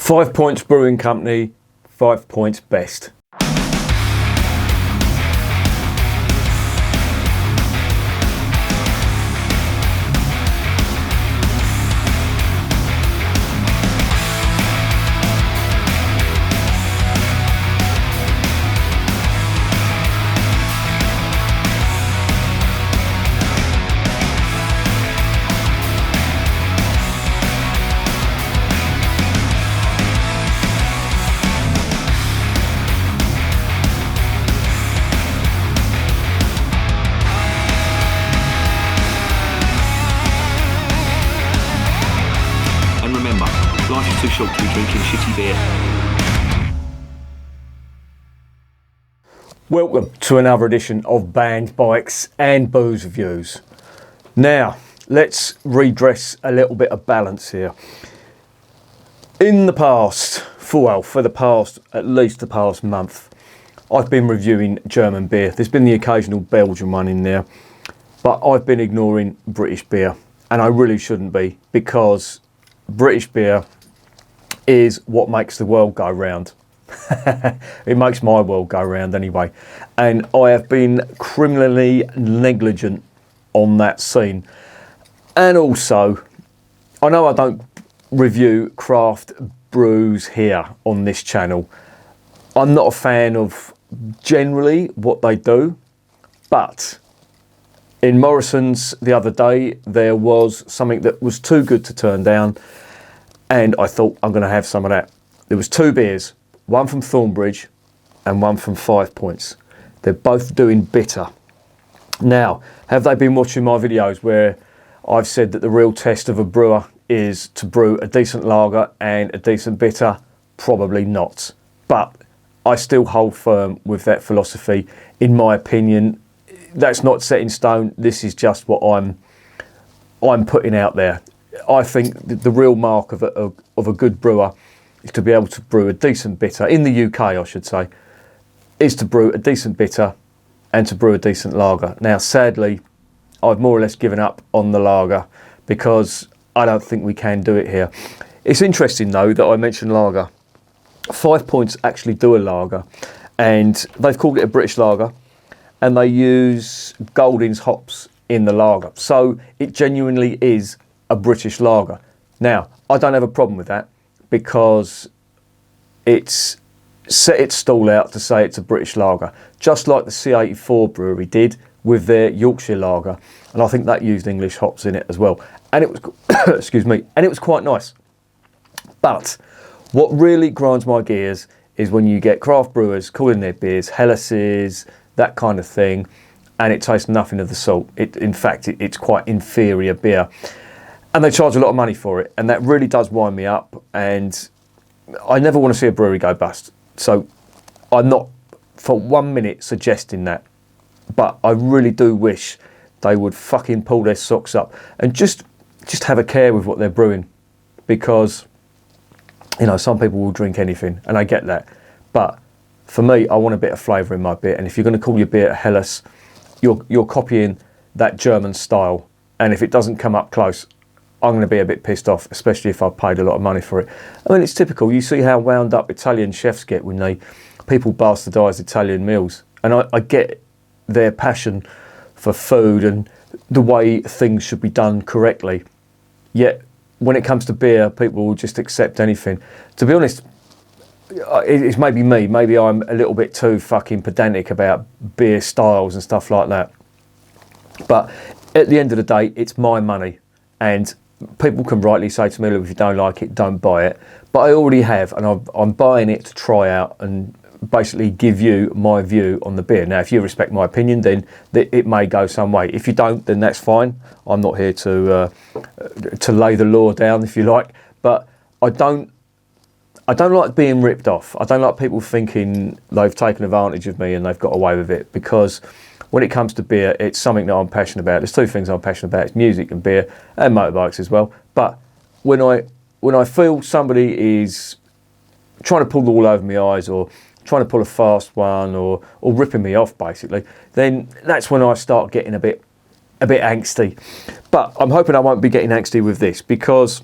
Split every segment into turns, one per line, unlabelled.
5 Points Brewing Company, 5 points best.
Life is too short to be drinking shitty beer.
Welcome to another edition of Banned Bikes and Booze Reviews. Now, let's redress a little bit of balance here. In the past, at least the past month, I've been reviewing German beer. There's been the occasional Belgian one in there, but I've been ignoring British beer, and I really shouldn't be, because British beer is what makes the world go round. It makes my world go round anyway. And I have been criminally negligent on that scene. And also, I know I don't review craft brews here on this channel. I'm not a fan of generally what they do, but in Morrison's the other day, there was something that was too good to turn down, and I thought, I'm going to have some of that. There was two beers, one from Thornbridge and one from 5 Points. They're both doing bitter. Now, have they been watching my videos where I've said that the real test of a brewer is to brew a decent lager and a decent bitter? Probably not. But I still hold firm with that philosophy. In my opinion, that's not set in stone. This is just what I'm putting out there. I think the real mark of a good brewer is to be able to brew a decent bitter, in the UK I should say, is to brew a decent bitter and to brew a decent lager. Now sadly, I've more or less given up on the lager because I don't think we can do it here. It's interesting though that I mentioned lager. 5 Points actually do a lager, and they've called it a British lager, and they use Golding's hops in the lager. So it genuinely is a British lager. Now, I don't have a problem with that because it's set its stall out to say it's a British lager, just like the C84 Brewery did with their Yorkshire lager, and I think that used English hops in it as well. And it was, excuse me, and it was quite nice. But what really grinds my gears is when you get craft brewers calling their beers Hellas's, that kind of thing, and it tastes nothing of the salt. In fact, it's quite inferior beer. And they charge a lot of money for it, and that really does wind me up, and I never want to see a brewery go bust. So I'm not for 1 minute suggesting that, but I really do wish they would fucking pull their socks up and just have a care with what they're brewing, because, you know, some people will drink anything, and I get that. But for me, I want a bit of flavour in my beer, and if you're going to call your beer a Hellas, you're copying that German style, and if it doesn't come up close, I'm going to be a bit pissed off, especially if I've paid a lot of money for it. I mean, it's typical. You see how wound up Italian chefs get when people bastardise Italian meals. And I get their passion for food and the way things should be done correctly. Yet, when it comes to beer, people will just accept anything. To be honest, it's maybe me. Maybe I'm a little bit too fucking pedantic about beer styles and stuff like that. But at the end of the day, it's my money. And people can rightly say to me, look, if you don't like it, don't buy it. But I already have, and I'm buying it to try out and basically give you my view on the beer. Now, if you respect my opinion, then it may go some way. If you don't, then that's fine. I'm not here to lay the law down, if you like. But I don't like being ripped off. I don't like people thinking they've taken advantage of me and they've got away with it, because when it comes to beer, it's something that I'm passionate about. There's two things I'm passionate about. It's music and beer, and motorbikes as well. But when I feel somebody is trying to pull the wool over my eyes, or trying to pull a fast one, or ripping me off basically, then that's when I start getting a bit angsty. But I'm hoping I won't be getting angsty with this, because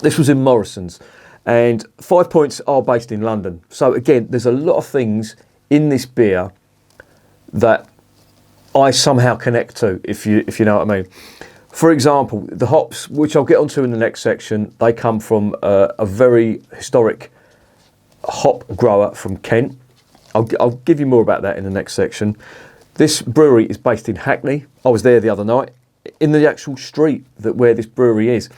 this was in Morrison's, And 5 Points are based in London. So again, there's a lot of things in this beer that I somehow connect to, if you know what I mean. For example, the hops, which I'll get onto in the next section, they come from a very historic hop grower from Kent. I'll give you more about that in the next section. This brewery is based in Hackney. I was there the other night, in the actual street where this brewery is.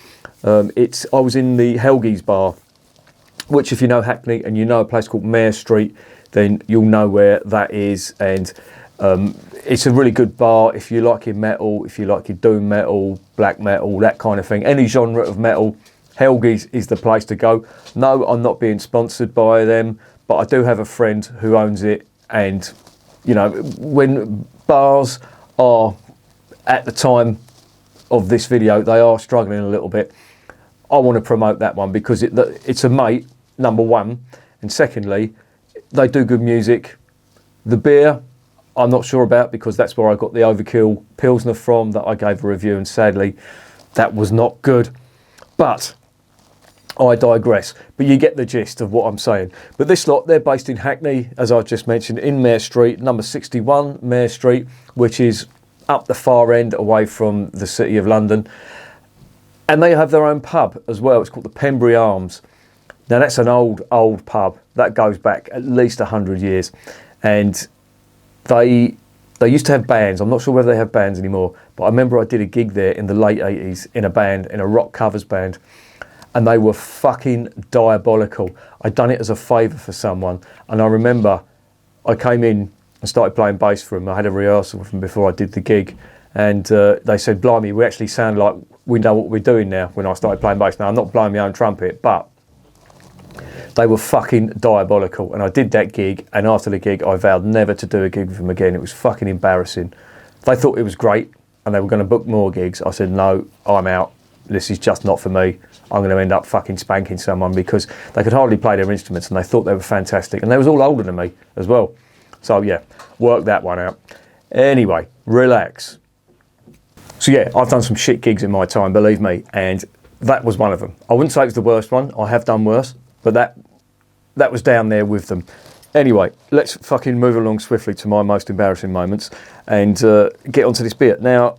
I was in the Helgies bar, which if you know Hackney and you know a place called Mare Street, then you'll know where that is. And it's a really good bar if you like your metal, if you like your doom metal, black metal, that kind of thing. Any genre of metal, Helgies is the place to go. No, I'm not being sponsored by them, but I do have a friend who owns it. And, you know, when bars are, at the time of this video, they are struggling a little bit, I want to promote that one because it's a mate, number one. And secondly, they do good music. The beer, I'm not sure about because that's where I got the Overkill Pilsner from that I gave a review, and sadly, that was not good. But I digress. But you get the gist of what I'm saying. But this lot, they're based in Hackney, as I just mentioned, in Mare Street, number 61 Mare Street, which is up the far end away from the City of London. And they have their own pub as well. It's called the Pembury Arms. Now that's an old pub. That goes back at least 100 years. And they used to have bands. I'm not sure whether they have bands anymore, but I remember I did a gig there in the late 80s in a band, in a rock covers band, and they were fucking diabolical. I'd done it as a favour for someone, and I remember I came in and started playing bass for them. I had a rehearsal with them before I did the gig, and they said, blimey, we actually sound like we know what we're doing now when I started playing bass. Now, I'm not blowing my own trumpet, but they were fucking diabolical. And I did that gig, and after the gig, I vowed never to do a gig with them again. It was fucking embarrassing. They thought it was great, and they were going to book more gigs. I said, no, I'm out. This is just not for me. I'm going to end up fucking spanking someone because they could hardly play their instruments, and they thought they were fantastic. And they was all older than me as well. So, yeah, work that one out. Anyway, relax. So, yeah, I've done some shit gigs in my time, believe me, and that was one of them. I wouldn't say it was the worst one. I have done worse, but that was down there with them. Anyway, let's fucking move along swiftly to my most embarrassing moments and get onto this beer. Now,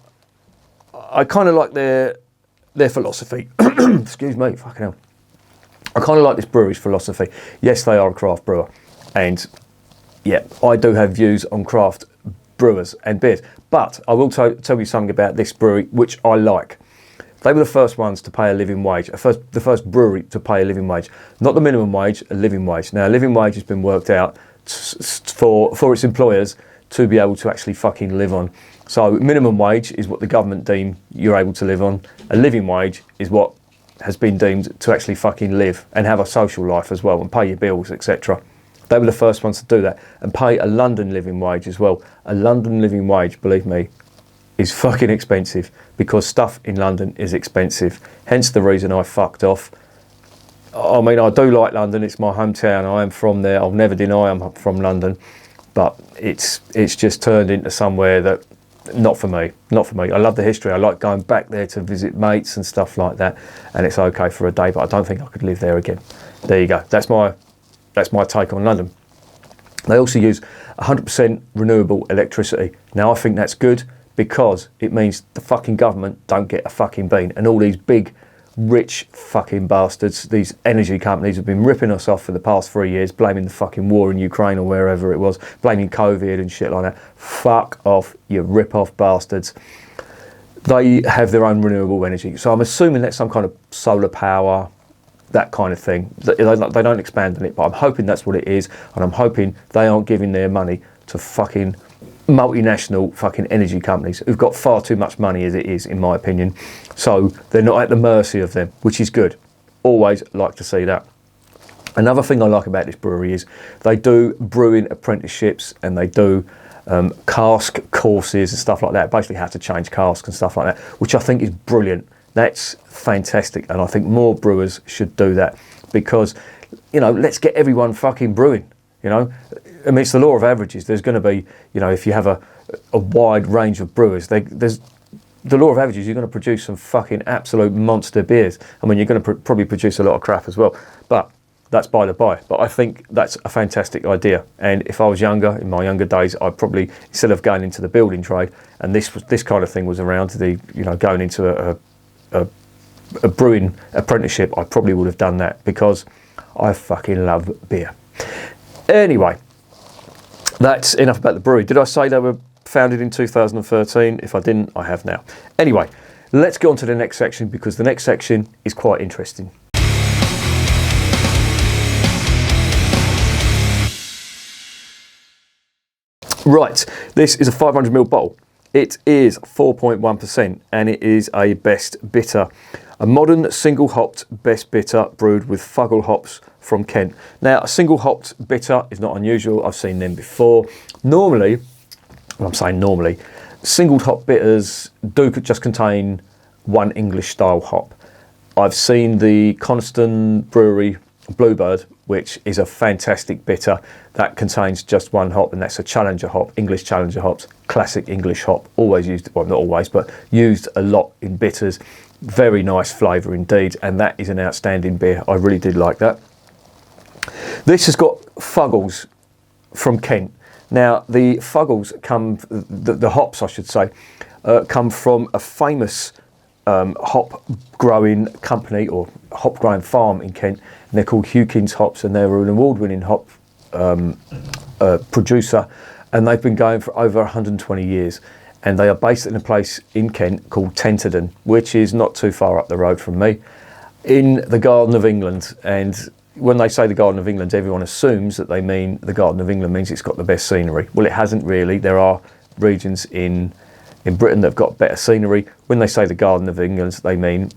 I kind of like their philosophy. Excuse me, fucking hell. I kind of like this brewery's philosophy. Yes, they are a craft brewer, and yeah, I do have views on craft brewers and beers, but I will tell you something about this brewery which I like. They were the first ones to pay a living wage, the first brewery to pay a living wage. Not the minimum wage, a living wage. Now, a living wage has been worked out for its employers to be able to actually fucking live on. So minimum wage is what the government deem you're able to live on. A living wage is what has been deemed to actually fucking live and have a social life as well and pay your bills, etc. They were the first ones to do that and pay a London living wage as well. A London living wage, believe me, is fucking expensive because stuff in London is expensive. Hence the reason I fucked off. I mean, I do like London. It's my hometown. I am from there. I'll never deny I'm from London. But it's just turned into somewhere that, not for me. Not for me. I love the history. I like going back there to visit mates and stuff like that. And it's okay for a day, but I don't think I could live there again. There you go. That's my take on London. They also use 100% renewable electricity. Now, I think that's good because it means the fucking government don't get a fucking bean. And all these big, rich fucking bastards, these energy companies have been ripping us off for the past 3 years, blaming the fucking war in Ukraine or wherever it was, blaming COVID and shit like that. Fuck off, you rip-off bastards. They have their own renewable energy. So I'm assuming that's some kind of solar power, that kind of thing. They don't expand on it, but I'm hoping that's what it is, and I'm hoping they aren't giving their money to fucking multinational fucking energy companies who've got far too much money as it is, in my opinion. So they're not at the mercy of them, which is good. Always like to see that. Another thing I like about this brewery is they do brewing apprenticeships and they do cask courses and stuff like that, basically how to change casks and stuff like that, which I think is brilliant. That's fantastic, and I think more brewers should do that because, you know, let's get everyone fucking brewing, you know. I mean, it's the law of averages. There's going to be, you know, if you have a wide range of brewers, there's the law of averages, you're going to produce some fucking absolute monster beers. I mean, you're going to probably produce a lot of crap as well, but that's by the by. But I think that's a fantastic idea. And if I was younger, in my younger days, I'd probably, instead of going into the building trade, and this kind of thing was around, going into a brewing apprenticeship, I probably would have done that, because I fucking love beer. Anyway, that's enough about the brewery. Did I say they were founded in 2013? If I didn't, I have now. Anyway, let's go on to the next section, because the next section is quite interesting. Right, this is a 500ml bottle. It is 4.1% and it is a best bitter. A modern single hopped best bitter brewed with Fuggle hops from Kent. Now, a single hopped bitter is not unusual. I've seen them before. Normally, single hop bitters do just contain one English style hop. I've seen the Constant Brewery Bluebird, which is a fantastic bitter that contains just one hop, and that's a Challenger hop, English Challenger hops, classic English hop, always used, well, not always, but used a lot in bitters. Very nice flavour indeed, and that is an outstanding beer. I really did like that. This has got Fuggles from Kent. Now, the Fuggles come, the hops, I should say, come from a famous hop growing company or hop growing farm in Kent, and they're called Hewkins Hops, and they're an award-winning hop producer, and they've been going for over 120 years, and they are based in a place in Kent called Tenterden, which is not too far up the road from me, in the Garden of England. And when they say the Garden of England, everyone assumes that they mean the Garden of England means it's got the best scenery. Well, it hasn't really. There are regions in Britain that have got better scenery. When they say the Garden of England, they mean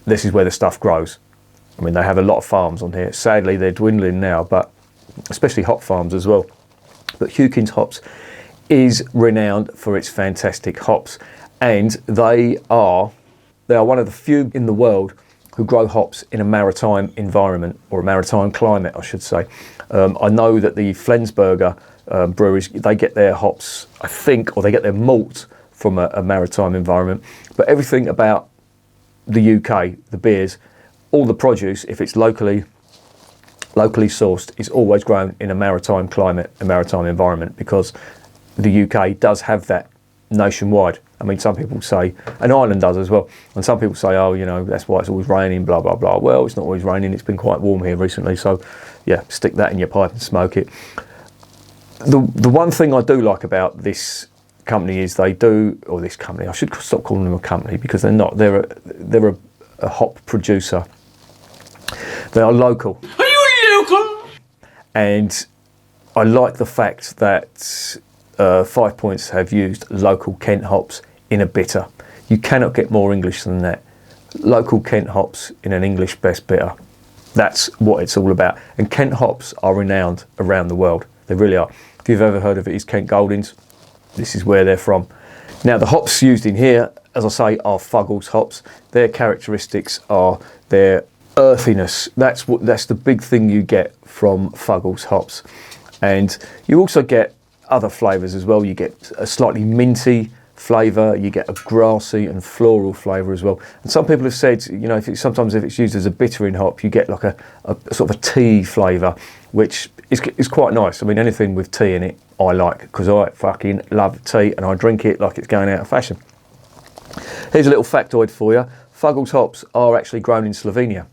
this is where the stuff grows. I mean, they have a lot of farms on here. Sadly, they're dwindling now, but especially hop farms as well. But Hewkins Hops is renowned for its fantastic hops, and they are one of the few in the world who grow hops in a maritime environment, or a maritime climate, I should say. I know that the Flensburger breweries, they get their hops, I think, or they get their malt from a maritime environment. But everything about the UK, the beers, all the produce, if it's locally sourced, is always grown in a maritime climate, a maritime environment, because the UK does have that nationwide. I mean, some people say, and Ireland does as well, and some people say, oh, that's why it's always raining, blah, blah, blah. Well, it's not always raining, it's been quite warm here recently, so yeah, stick that in your pipe and smoke it. The one thing I do like about this company is this company, I should stop calling them a company, because they're not, they're a hop producer. They are local.
Are you local?
And I like the fact that 5 Points have used local Kent hops in a bitter. You cannot get more English than that. Local Kent hops in an English best bitter. That's what it's all about. And Kent hops are renowned around the world. They really are. If you've ever heard of it, it's Kent Goldings. This is where they're from. Now, the hops used in here, as I say, are Fuggles hops. Their characteristics are their earthiness. That's the big thing you get from Fuggles hops. And you also get other flavours as well. You get a slightly minty flavour, you get a grassy and floral flavour as well. And some people have said, sometimes if it's used as a bittering hop, you get like a sort of a tea flavour, which is quite nice. I mean, anything with tea in it, I like, because I fucking love tea and I drink it like it's going out of fashion. Here's a little factoid for you. Fuggles hops are actually grown in Slovenia,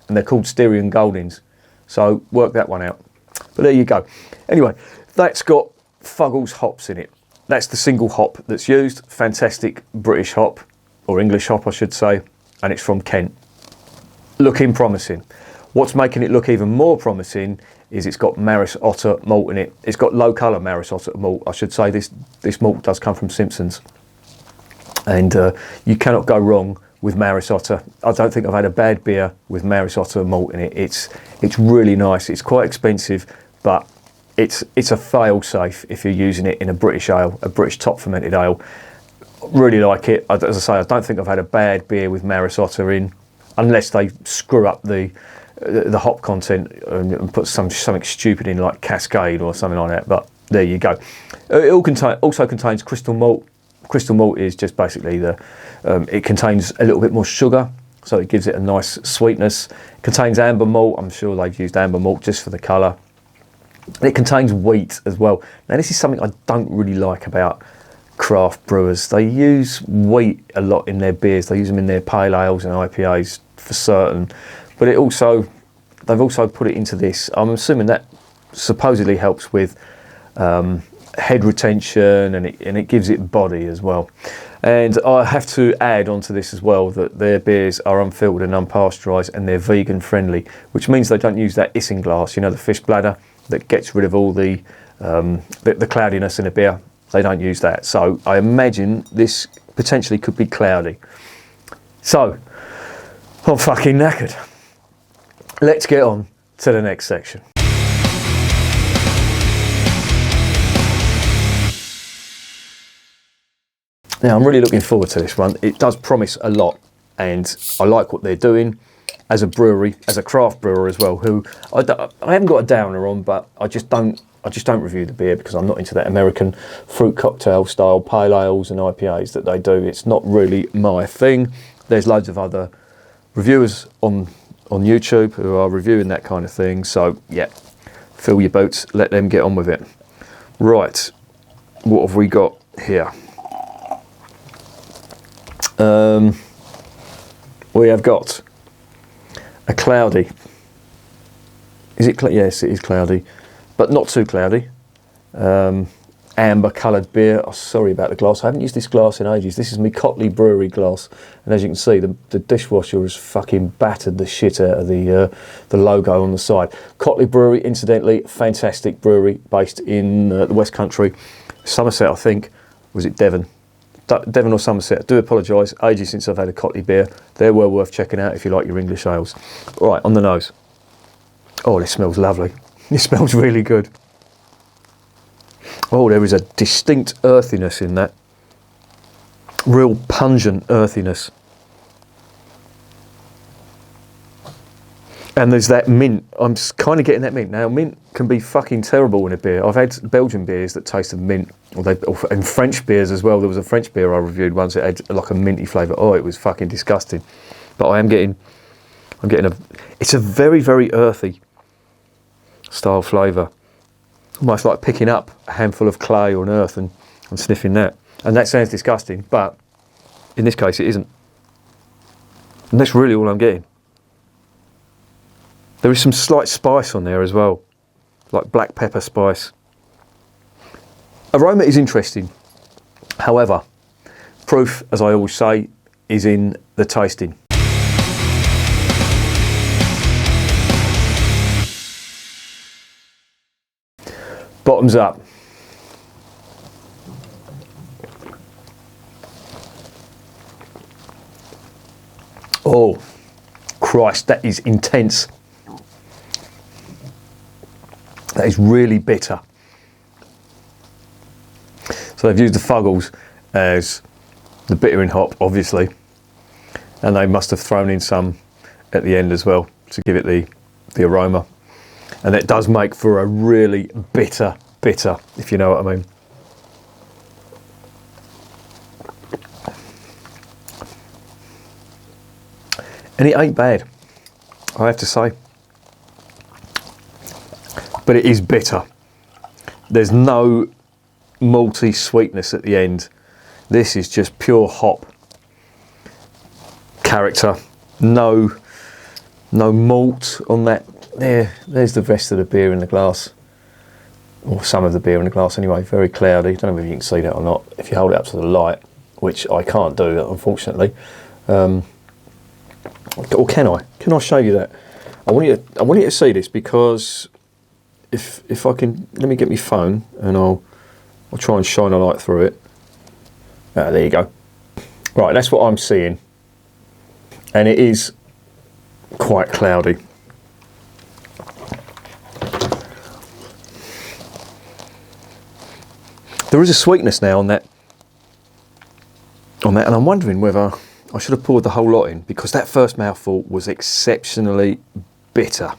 and they're called Styrian Goldings. So work that one out. But there you go. Anyway, that's got Fuggles hops in it. That's the single hop that's used. Fantastic British hop, or English hop I should say, and it's from Kent. Looking promising. What's making it look even more promising is it's got Maris Otter malt in it. It's got low colour Maris Otter malt. I should say this malt does come from Simpsons, and you cannot go wrong with Maris Otter. I don't think I've had a bad beer with Maris Otter malt in it. It's really nice. It's quite expensive, but it's a fail-safe if you're using it in a British ale, a British top fermented ale. Really like it. As I say, I don't think I've had a bad beer with Maris Otter in, unless they screw up the hop content and put something stupid in, like Cascade or something like that. But there you go. It also contains crystal malt, Crystal malt is just basically it contains a little bit more sugar, so it gives it a nice sweetness. It contains amber malt. I'm sure they've used amber malt just for the colour. It contains wheat as well. Now this is something I don't really like about craft brewers. They use wheat a lot in their beers. They use them in their pale ales and IPAs for certain. But they've also put it into this. I'm assuming that supposedly helps with head retention, and it gives it body as well. And I have to add onto this as well that their beers are unfiltered and unpasteurised, and they're vegan friendly, which means they don't use that isinglass, you know, the fish bladder that gets rid of all the cloudiness in a beer. They don't use that. So I imagine this potentially could be cloudy. So I'm fucking knackered. Let's get on to the next section. Now I'm really looking forward to this one. It does promise a lot, and I like what they're doing as a brewery, as a craft brewer as well, who I haven't got a downer on, but I just don't review the beer because I'm not into that American fruit cocktail style pale ales and IPAs that they do. It's not really my thing. There's loads of other reviewers on YouTube who are reviewing that kind of thing. So yeah, fill your boots, let them get on with it. Right, what have we got here? We have got a cloudy. Is it? Yes, it is cloudy, but not too cloudy. Amber coloured beer. Oh, sorry about the glass. I haven't used this glass in ages. This is my Cotley Brewery glass, and as you can see, the dishwasher has fucking battered the shit out of the logo on the side. Cotley Brewery, incidentally, fantastic brewery based in the West Country, Somerset, I think. Was it Devon? Devon or Somerset. I do apologise, ages since I've had a Cotley beer. They're well worth checking out if you like your English ales. All right, on the nose. Oh, this smells lovely. It smells really good. Oh, there is a distinct earthiness in that. Real pungent earthiness. And there's that mint. I'm kind of getting that mint. Now, mint can be fucking terrible in a beer. I've had Belgian beers that taste of mint, and French beers as well. There was a French beer I reviewed once. It had like a minty flavour. Oh, it was fucking disgusting. But I'm getting it's a very, very earthy style flavour. Almost like picking up a handful of clay or an earth and sniffing that. And that sounds disgusting, but in this case it isn't. And that's really all I'm getting. There is some slight spice on there as well, like black pepper spice. Aroma is interesting. However, proof, as I always say, is in the tasting. Bottoms up. Oh, Christ, that is intense. That is really bitter. So they've used the Fuggles as the bittering hop, obviously, and they must have thrown in some at the end as well to give it the aroma. And it does make for a really bitter, if you know what I mean. And it ain't bad, I have to say. But it is bitter. There's no malty sweetness at the end. This is just pure hop character. No malt on that. There's the rest of the beer in the glass, or some of the beer in the glass anyway. Very cloudy. Don't know if you can see that or not. If you hold it up to the light, which I can't do, unfortunately. Or can I? Can I show you that? I want you to see this, because if I can, let me get my phone and I'll try and shine a light through it. There you go. Right, that's what I'm seeing, and it is quite cloudy. There is a sweetness now on that, and I'm wondering whether I should have poured the whole lot in, because that first mouthful was exceptionally bitter.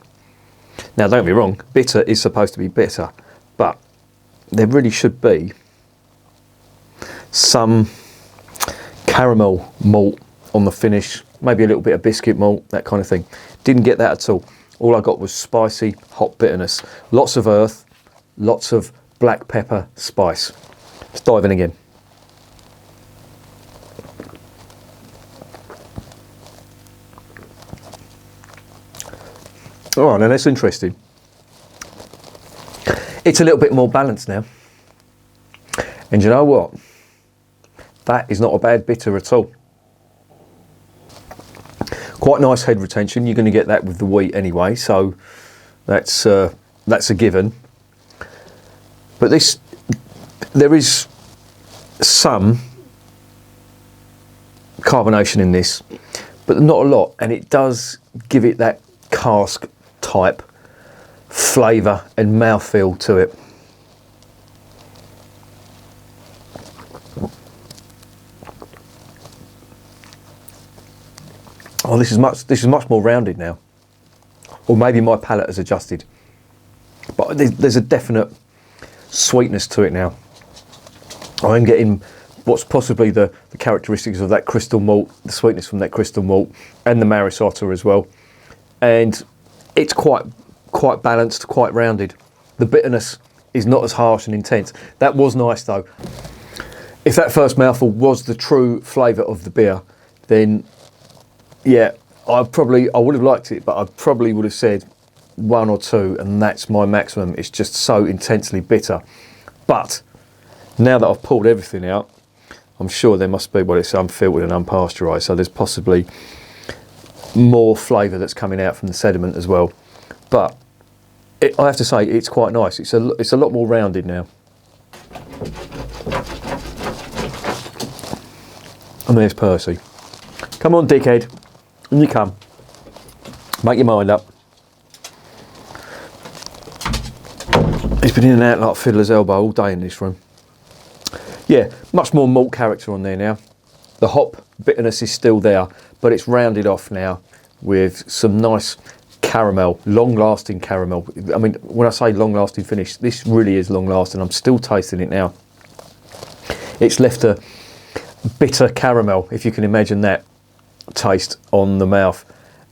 Now, don't get me wrong, bitter is supposed to be bitter, but there really should be some caramel malt on the finish, maybe a little bit of biscuit malt, that kind of thing. Didn't get that at all. All I got was spicy, hot bitterness. Lots of earth, lots of black pepper spice. Let's dive in again. All right, now that's interesting. It's a little bit more balanced now. And you know what? That is not a bad bitter at all. Quite nice head retention. You're going to get that with the wheat anyway, so that's a given. But there is some carbonation in this, but not a lot, and it does give it that cask type flavour and mouthfeel to it. Oh, this is much more rounded now, or maybe my palate has adjusted. But there's a definite sweetness to it now. I'm getting what's possibly the characteristics of that crystal malt, the sweetness from that crystal malt, and the Maris Otter as well. And it's quite balanced, quite rounded. The bitterness is not as harsh and intense. That was nice though. If that first mouthful was the true flavour of the beer, then yeah, I would have liked it, but I probably would have said 1 or 2, and that's my maximum. It's just so intensely bitter. But now that I've pulled everything out, I'm sure there must be, well, it's unfiltered and unpasteurised, so there's possibly more flavour that's coming out from the sediment as well. But I have to say, it's quite nice. It's a lot more rounded now. And there's Percy. Come on, dickhead. And you come. Make your mind up. He's been in and out like fiddler's elbow all day in this room. Yeah, much more malt character on there now. The hop bitterness is still there, but it's rounded off now with some nice caramel, long-lasting caramel. I mean, when I say long-lasting finish, this really is long-lasting. I'm still tasting it now. It's left a bitter caramel, if you can imagine that taste on the mouth.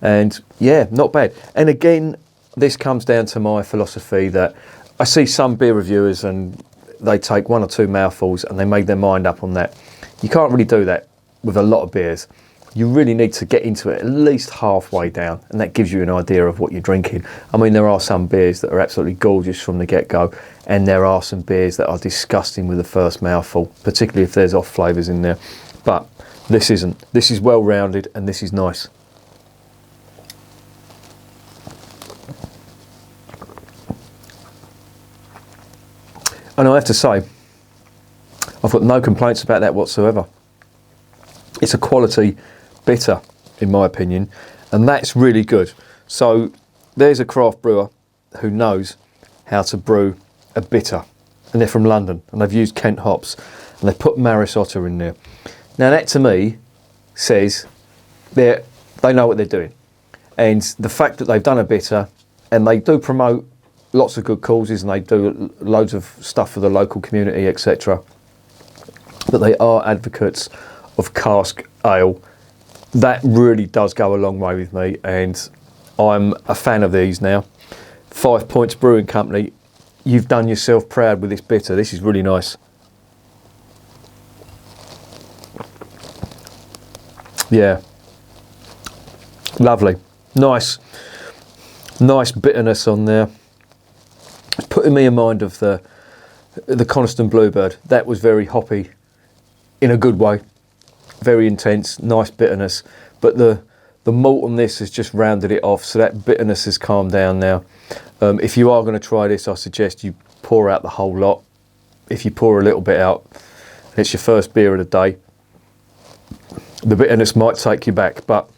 And yeah, not bad. And again, this comes down to my philosophy that I see some beer reviewers and they take 1 or 2 mouthfuls and they make their mind up on that. You can't really do that with a lot of beers. You really need to get into it at least halfway down, and that gives you an idea of what you're drinking. I mean, there are some beers that are absolutely gorgeous from the get-go, and there are some beers that are disgusting with the first mouthful, particularly if there's off flavours in there. But this isn't. This is well rounded and this is nice. And I have to say, I've got no complaints about that whatsoever. It's a quality bitter, in my opinion, and that's really good. So there's a craft brewer who knows how to brew a bitter, and they're from London, and they've used Kent hops, and they've put Maris Otter in there. Now that to me says they know what they're doing, and the fact that they've done a bitter, and they do promote lots of good causes, and they do loads of stuff for the local community, etc. But they are advocates of cask ale. That really does go a long way with me, and I'm a fan of these now. 5 Points Brewing Company, you've done yourself proud with this bitter. This is really nice. Yeah, lovely, nice bitterness on there. It's putting me in mind of the Coniston Bluebird. That was very hoppy in a good way, very intense, nice bitterness. But the malt on this has just rounded it off, so that bitterness has calmed down now. If you are going to try this, I suggest you pour out the whole lot. If you pour a little bit out, and it's your first beer of the day, the bitterness might take you back. But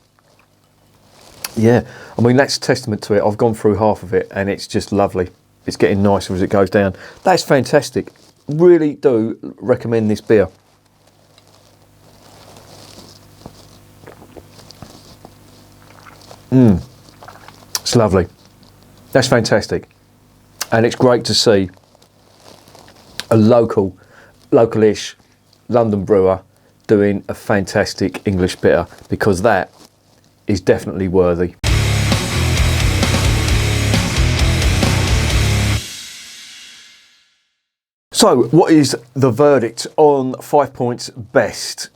yeah, I mean, that's testament to it. I've gone through half of it and it's just lovely. It's getting nicer as it goes down. That's fantastic. Really do recommend this beer. It's lovely. That's fantastic. And it's great to see a local-ish London brewer doing a fantastic English bitter, because that is definitely worthy. So what is the verdict on 5 Points Best?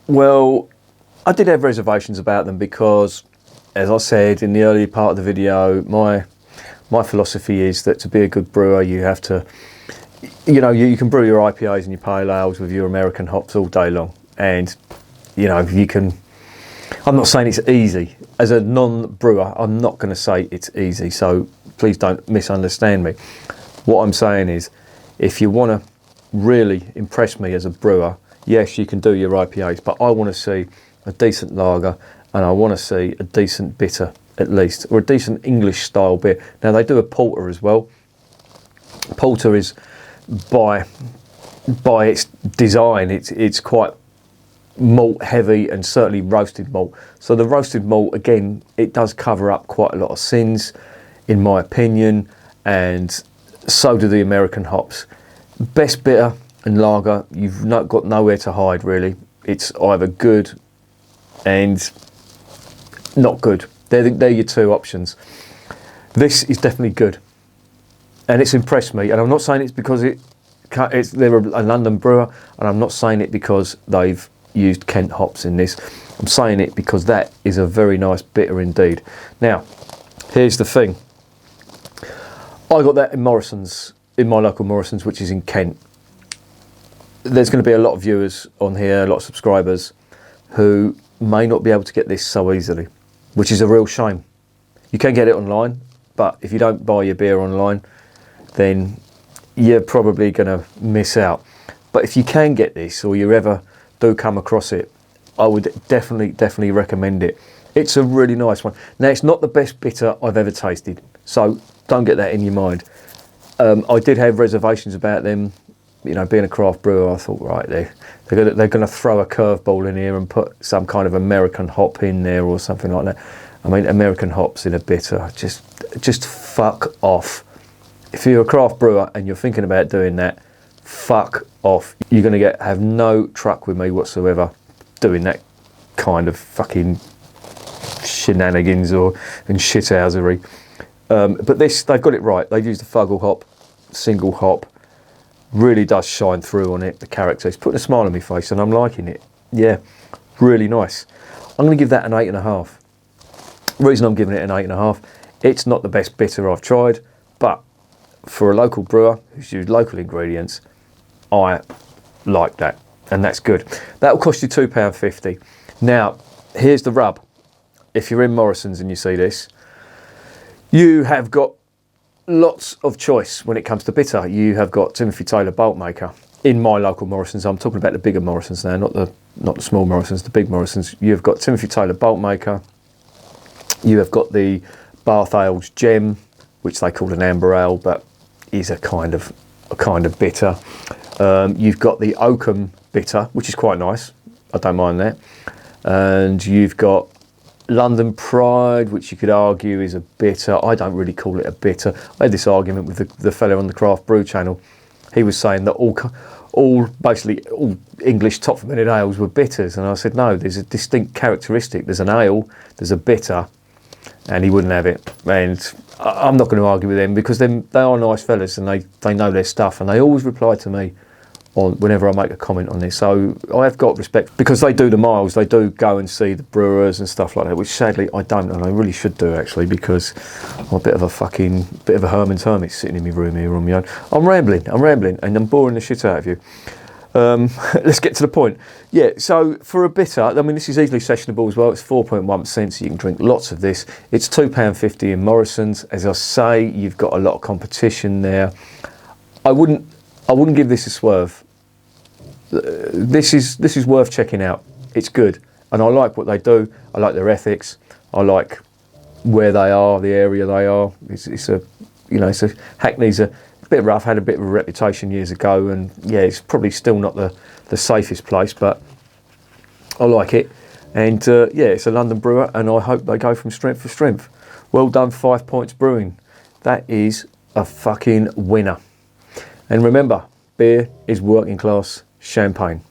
Well, I did have reservations about them because, as I said in the early part of the video, my philosophy is that to be a good brewer, you have to, you can brew your IPAs and your pale ales with your American hops all day long. And, you can, I'm not saying it's easy. As a non-brewer, I'm not going to say it's easy. So please don't misunderstand me. What I'm saying is, if you want to really impress me as a brewer, yes, you can do your IPAs, but I want to see a decent lager and I want to see a decent bitter at least, or a decent English style beer. Now they do a porter as well. Porter is by its design, it's quite malt heavy and certainly roasted malt. So the roasted malt, again, it does cover up quite a lot of sins, in my opinion, and so do the American hops. Best bitter and lager, you've not got nowhere to hide really. It's either good and not good. They're your two options. This is definitely good, and it's impressed me. And I'm not saying it's because they're a London brewer, and I'm not saying it because they've used Kent hops in this. I'm saying it because that is a very nice bitter indeed. Now, here's the thing. I got that in Morrison's, in my local Morrison's, which is in Kent. There's going to be a lot of viewers on here, a lot of subscribers, who may not be able to get this so easily, which is a real shame. You can get it online, but if you don't buy your beer online, then you're probably going to miss out. But if you can get this, or you ever do come across it, I would definitely recommend it. It's a really nice one. Now, it's not the best bitter I've ever tasted, so don't get that in your mind. I did have reservations about them. Being a craft brewer, I thought, right, they're going to throw a curveball in here and put some kind of American hop in there or something like that. I mean, American hops in a bitter, just fuck off. If you're a craft brewer and you're thinking about doing that, fuck off. You're going to have no truck with me whatsoever doing that kind of fucking shenanigans and shithousery. But this, they've got it right. They've used the Fuggle hop, single hop. Really does shine through on it, the character. It's putting a smile on my face and I'm liking it. Yeah, really nice. I'm going to give that an 8.5. The reason I'm giving it an 8.5, it's not the best bitter I've tried, but for a local brewer who's used local ingredients, I like that, and that's good. That'll cost you £2.50. Now, here's the rub. If you're in Morrison's and you see this, you have got lots of choice when it comes to bitter. You have got Timothy Taylor Bolt Maker in my local Morrison's. I'm talking about the bigger Morrison's now, not the small Morrison's, the big Morrison's. You've got Timothy Taylor Bolt Maker. You have got the Bath Ales Gem, which they call an amber ale, but is a kind of bitter. You've got the Oakham bitter, which is quite nice. I don't mind that. And you've got London Pride, which you could argue is a bitter. I don't really call it a bitter. I had this argument with the fella on the Craft Brew channel. He was saying that all English top fermented ales were bitters, and I said no. There's a distinct characteristic. There's an ale, there's a bitter, and he wouldn't have it. And I'm not going to argue with them because they are nice fellas and they know their stuff, and they always reply to me whenever I make a comment on this. So I have got respect because they do the miles. They do go and see the brewers and stuff like that, which sadly I don't, and I really should do actually, because I'm a bit of a Herman's hermit sitting in my room here on my own. I'm rambling and I'm boring the shit out of you. Let's get to the point. Yeah, so for a bitter, I mean, this is easily sessionable as well. It's 4.1%, so you can drink lots of this. It's £2.50 in Morrison's. As I say, you've got a lot of competition there. I wouldn't give this a swerve. This is worth checking out. It's good, and I like what they do. I like their ethics. I like where they are, the area they are. Hackney's a bit rough, had a bit of a reputation years ago, and yeah, it's probably still not the safest place, but I like it. And yeah, it's a London brewer, and I hope they go from strength to strength. Well done, 5 Points Brewing. That is a fucking winner. And remember, beer is working class champagne.